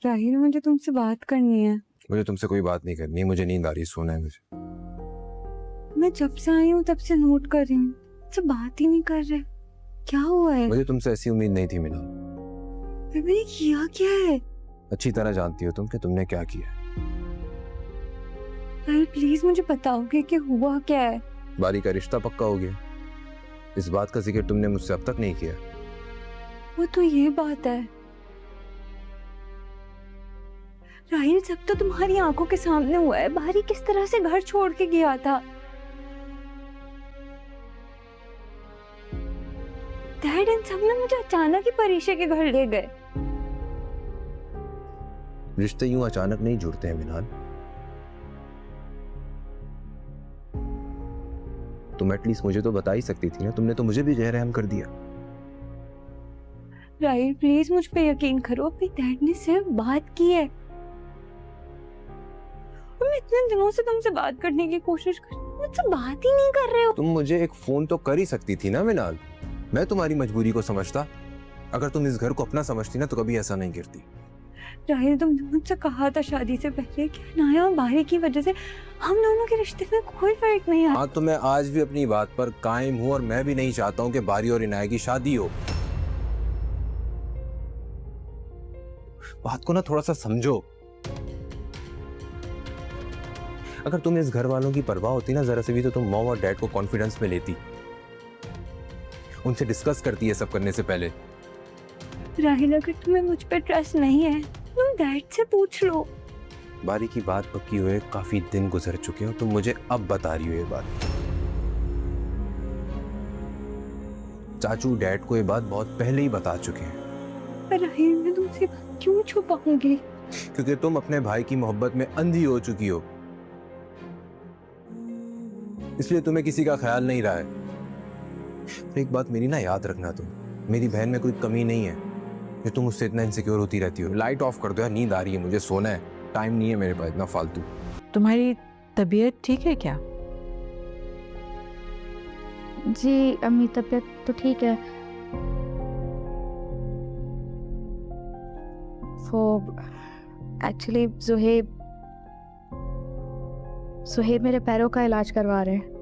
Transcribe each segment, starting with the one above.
राहिल, मुझे तुमसे बात करनी है। मुझे तुमसे कोई बात नहीं करनी है, मुझे नींद आ रही है, सोना है मुझे। मैं जब से आई हूँ तब से नोट कर रही हूँ, तुमसे बात ही नहीं कर रहे। क्या हुआ है? मुझे तुमसे ऐसी उम्मीद नहीं थी मीना। मैंने किया क्या है? अच्छी तरह जानती हो तुम कि तुमने क्या किया। राहिल प्लीज मुझे बताओगे कि हुआ क्या है? बारी का रिश्ता पक्का हो गया। इस बात का जिक्र तुमने मुझसे अब तक नहीं किया। वो तो ये बात है राहिल, सब तो तुम्हारी आंखों के सामने हुआ है। बारी किस तरह से घर छोड़ के गया था। डैड इन सब ने मुझे अचानक ही परीक्षा के घर ले गए। रिश्ते यूं अचानक नहीं जुड़ते हैं मिनाल। तुम एटलीस्ट मुझे तो बता ही सकती थी ना, तुमने तो मुझे भी जहरहम कर दिया। राहिल प्लीज मुझ पे यकीन करो, अपने डैड ने सिर्फ बात की है। और मैं इतने दिनों से तुमसे बात करने की कोशिश कर रही हूं, मुझसे बात ही नहीं कर रहे हो। तुम मुझे एक फोन तो कर ही सकती थी ना मिनाल। मैं तुम्हारी मजबूरी को समझता। अगर तुम इस घर को अपना समझती ना तो कभी ऐसा नहीं करती। राहिल तुमने मुझसे कहा था शादी से पहले कि अनाया और बारी की वजह से हम दोनों के रिश्ते में कोई फर्क नहीं आता। हाँ तो मैं आज भी अपनी बात पर कायम हूँ और मैं भी नहीं चाहता हूँ कि बारी और इनाया की शादी हो। बात को ना थोड़ा सा समझो। अगर तुम्हें इस घर वालों की परवाह होती ना जरा से भी, तो तुम मॉम और डैड को कॉन्फिडेंस में लेती, उनसे डिस्कस करती है सब करने से पहले। राहिल अगर तुम्हें मुझ पे ट्रस्ट नहीं है तुम डैड से पूछ लो। बारी की बात पक्की हुए काफी दिन गुजर चुके हो, तुम मुझे अब बता रही हो ये बात। चाचू डैड को ये बात बहुत पहले ही बता चुके हैं। पर राहिल मैं तुमसे क्यों छुपाऊंगी? क्योंकि तुम अपने भाई की मोहब्बत में अंधी हो चुकी हो, इसलिए तुम्हें किसी का ख्याल नहीं रहा है। तो एक बात मेरी ना याद रखना, तुम मेरी बहन में कोई कमी नहीं है कि तुम उससे इतना इनसिक्योर होती रहती हो। लाइट ऑफ कर दो यार, नींद आ रही है मुझे, सोना है। टाइम नहीं है मेरे पास इतना फालतू। तुम्हारी तबीयत ठीक है क्या? जी अम्मी तबीयत तो ठीक है। वो एक्चुअली सुहेब मेरे पैरों का इलाज करवा रहे हैं।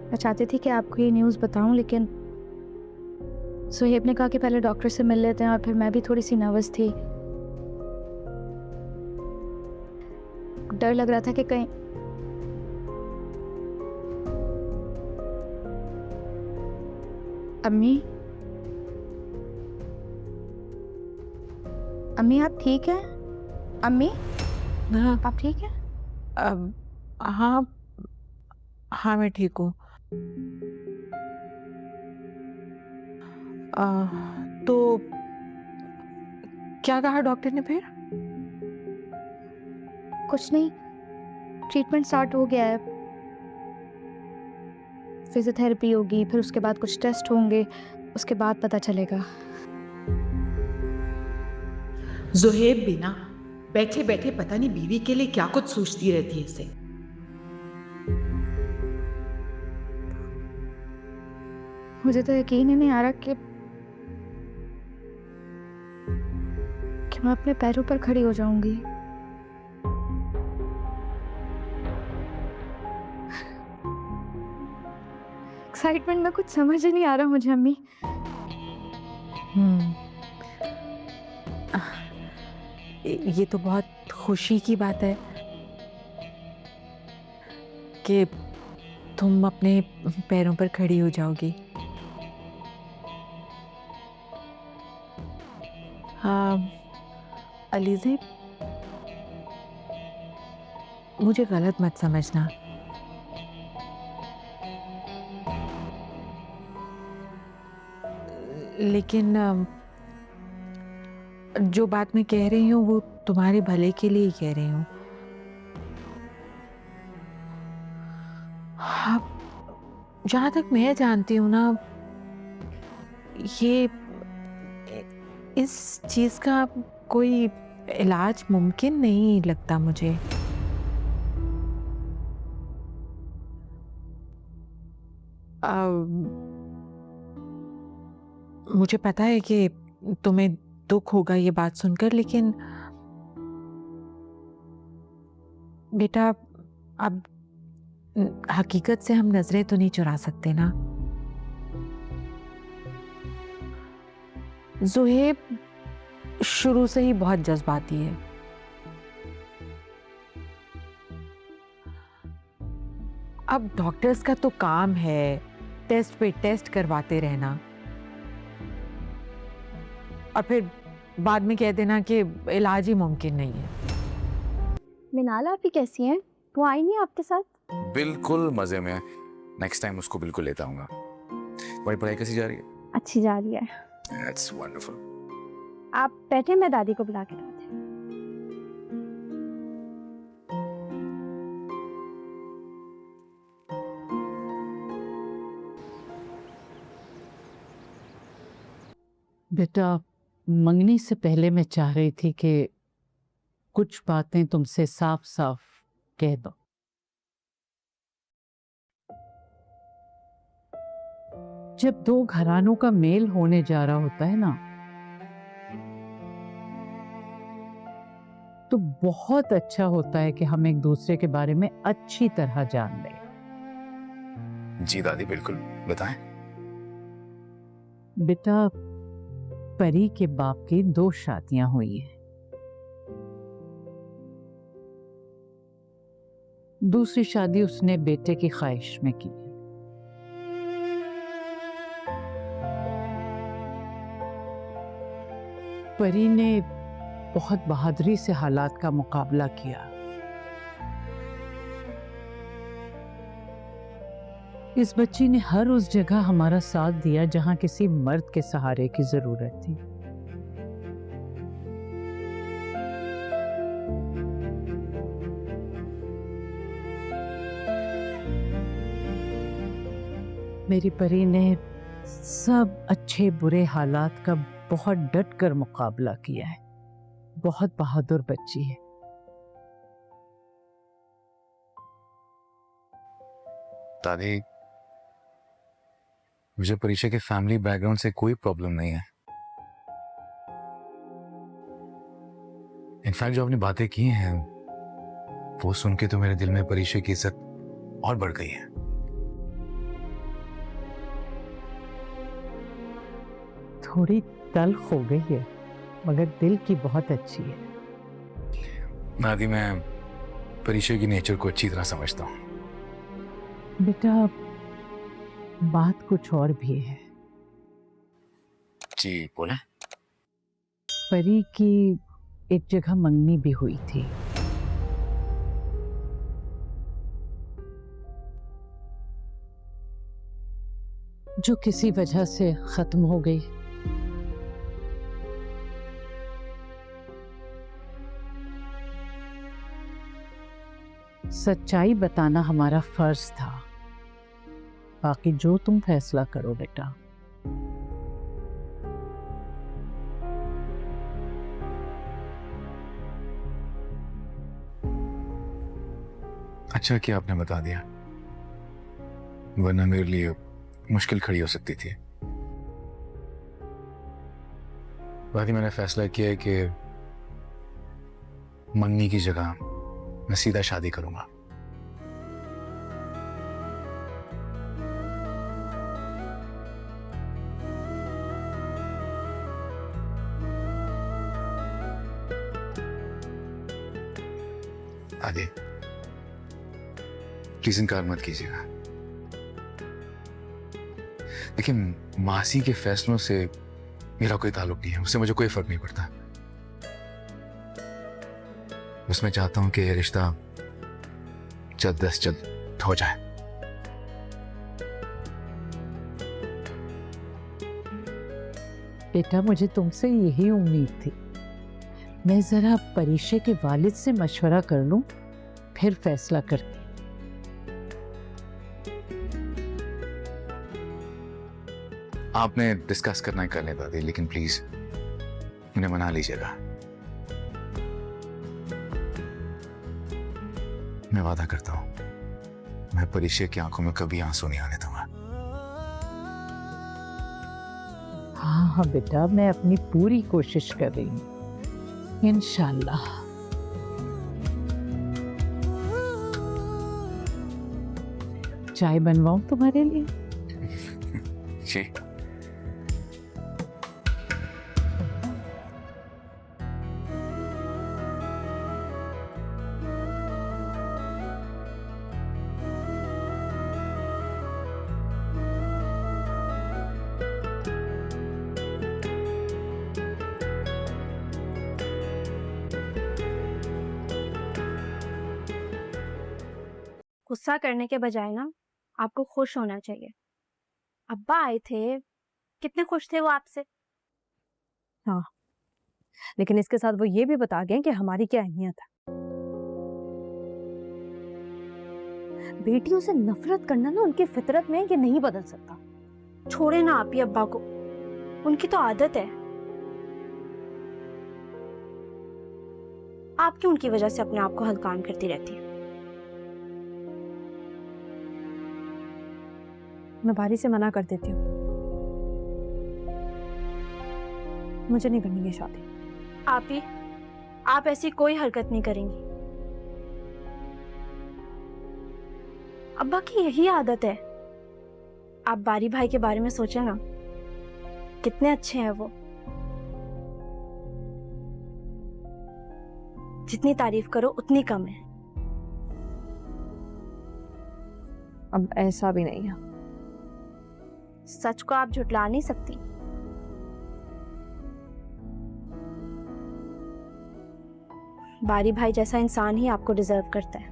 मैं चाहती थी कि आपको ये न्यूज़ बताऊं, लेकिन सुहेब ने कहा कि पहले डॉक्टर से मिल लेते हैं, और फिर मैं भी थोड़ी सी नर्वस थी। डर लग रहा था कि कहीं अम्मी आप ठीक हैं? अम्मी हाँ आप ठीक हैं? हाँ हाँ मैं ठीक हूँ। तो क्या कहा डॉक्टर ने फिर? कुछ नहीं, ट्रीटमेंट स्टार्ट हो गया है। फिजियोथेरेपी होगी, फिर उसके बाद कुछ टेस्ट होंगे, उसके बाद पता चलेगा। ज़ुहेब भी ना बैठे बैठे पता नहीं बीवी के लिए क्या कुछ सोचती रहती है इसे। मुझे तो यकीन ही नहीं आ रहा कि मैं अपने पैरों पर खड़ी हो जाऊंगी। एक्साइटमेंट में कुछ समझ ही नहीं आ रहा मुझे अम्मी। ये तो बहुत खुशी की बात है कि तुम अपने पैरों पर खड़ी हो जाओगी। हाँ अलीज़े, मुझे गलत मत समझना। लेकिन जो बात मैं कह रही हूँ वो तुम्हारे भले के लिए ही कह रही हूँ। हाँ, जहाँ तक मैं जानती हूँ ना, ये इस चीज का कोई इलाज मुमकिन नहीं लगता मुझे। मुझे पता है कि तुम्हें दुख होगा ये बात सुनकर, लेकिन बेटा अब हकीकत से हम नजरें तो नहीं चुरा सकते ना। ज़ुहैब शुरू से ही बहुत जज्बाती है। अब डॉक्टर्स का तो काम है टेस्ट पे टेस्ट करवाते रहना और फिर बाद में कह देना कि इलाज ही मुमकिन नहीं है। मिनाल आप ही कैसी हैं? वो आई नहीं आपके साथ? बिल्कुल मजे में। नेक्स्ट टाइम उसको बिल्कुल लेता हूँगा। तुम्हारी पढ़ाई कैसी जा रही है? अच्छी जा रही है। That's wonderful. आप बैठे, मैं दादी को बुला के लाती हूँ। बेटा, मंगनी से पहले मैं चाह रही थी कि कुछ बातें तुमसे साफ साफ कह दो। जब दो घरानों का मेल होने जा रहा होता है ना, तो बहुत अच्छा होता है कि हम एक दूसरे के बारे में अच्छी तरह जान लें। जी दादी बिल्कुल, बताएं। बेटा, परी के बाप की 2 शादियां हुई हैं। दूसरी शादी उसने बेटे की ख्वाहिश में की। परी ने बहुत बहादुरी से हालात का मुकाबला किया। इस बच्ची ने हर उस जगह हमारा साथ दिया जहां किसी मर्द के सहारे की जरूरत थी। मेरी परी ने सब अच्छे बुरे हालात का बहुत डट कर मुकाबला किया है। बहुत बहादुर बच्ची है। दादी, मुझे परीक्षा के फैमिली बैकग्राउंड से कोई प्रॉब्लम नहीं है। इनफैक्ट जो आपने बातें की हैं वो सुन के तो मेरे दिल में परीक्षा की इज्जत और बढ़ गई है। थोड़ी तल्ख हो गई है, मगर दिल की बहुत अच्छी है। दादी, मैं परीक्षा की नेचर को अच्छी तरह समझता हूँ। बेटा, बात कुछ और भी है। जी बोले। परी की एक जगह मंगनी भी हुई थी। जो किसी वजह से खत्म हो गई। सच्चाई बताना हमारा फर्ज था। बाकी जो तुम फैसला करो बेटा। अच्छा किया आपने बता दिया, वरना मेरे लिए मुश्किल खड़ी हो सकती थी। दादी, मैंने फैसला किया है कि मंगनी की जगह मैं सीधा शादी करूंगा। दादी, प्लीज इनकार मत कीजिएगा। लेकिन मासी के फैसलों से मेरा कोई ताल्लुक नहीं है, उससे मुझे कोई फर्क नहीं पड़ता। बस मैं चाहता हूं कि यह रिश्ता जल्द से जल्द हो जाए। बेटा, मुझे तुमसे यही उम्मीद थी। मैं जरा परीक्षा के वालिद से मशवरा कर लूं, फिर फैसला करती। आपने डिस्कस करना ही कर लें दादी, लेकिन प्लीज उन्हें मना लीजिएगा। मैं वादा करता हूं, मैं परीक्षा की आंखों में कभी आंसू नहीं आने दूंगा। हाँ, हाँ बेटा, मैं अपनी पूरी कोशिश कर रही हूँ इंशाल्लाह। चाय बनवाऊं तुम्हारे लिए? जी। गुस्सा करने के बजाय ना आपको खुश होना चाहिए। अब्बा आए थे, कितने खुश थे वो आपसे। हाँ, लेकिन इसके साथ वो ये भी बता गए कि हमारी क्या अहमियत है। बेटियों से नफरत करना ना उनकी फितरत में ये नहीं बदल सकता। छोड़े ना आप ही अब्बा को, उनकी तो आदत है। आप क्यों उनकी वजह से अपने आप को हल्कान करती रहती है। मैं बारी से मना कर देती हूँ, मुझे नहीं करनी ये शादी। आप ऐसी कोई हरकत नहीं करेंगी। अब्बा की यही आदत है। आप बारी भाई के बारे में सोचें ना, कितने अच्छे हैं वो। जितनी तारीफ करो उतनी कम है। अब ऐसा भी नहीं है, सच को आप झुटला नहीं सकती। बारी भाई जैसा इंसान ही आपको डिजर्व करता है।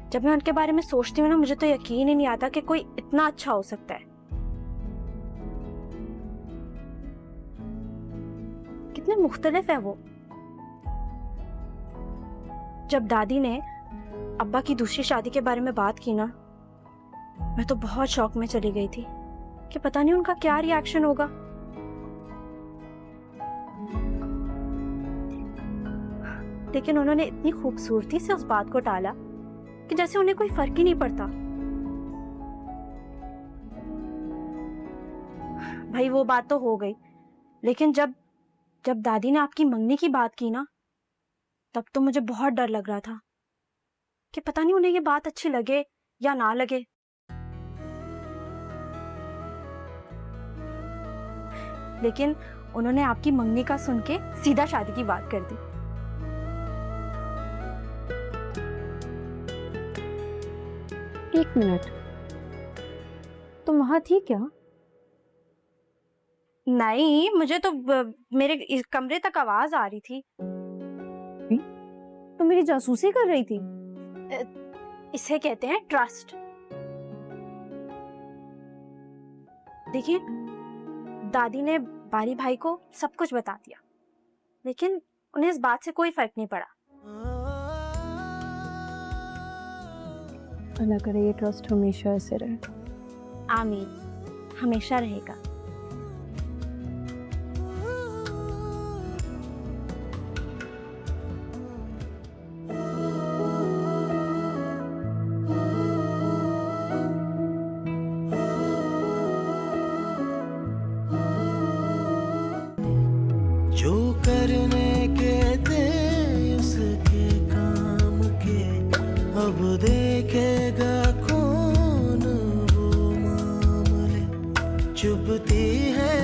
जब मैं उनके बारे में सोचती हूँ ना, मुझे तो यकीन ही नहीं आता कि कोई इतना अच्छा हो सकता है। कितने मुख्तलिफ है वो। जब दादी ने अब्बा की दूसरी शादी के बारे में बात की ना, मैं तो बहुत शौक में चली गई थी कि पता नहीं उनका क्या रिएक्शन होगा। लेकिन उन्होंने इतनी खूबसूरती से उस बात को टाला कि जैसे उन्हें कोई फर्क ही नहीं पड़ता। भाई वो बात तो हो गई, लेकिन जब दादी ने आपकी मंगनी की बात की ना, तब तो मुझे बहुत डर लग रहा था कि पता नहीं उन्हें ये बात अच्छी लगे या ना लगे। लेकिन उन्होंने आपकी मंगनी का सुन के सीधा शादी की बात कर दी। एक मिनट, तुम वहां थी क्या? नहीं, मुझे तो मेरे कमरे तक आवाज आ रही थी। तुम मेरी जासूसी कर रही थी? इसे कहते हैं ट्रस्ट। देखिए, दादी ने बारी भाई को सब कुछ बता दिया, लेकिन उन्हें इस बात से कोई फर्क नहीं पड़ा। अल्लाह करे ये ट्रस्ट हमेशा ऐसे रहे। आमीन, हमेशा रहेगा। जो करने के थे उसके काम के, अब देखेगा कौन वो मामले। चुभती है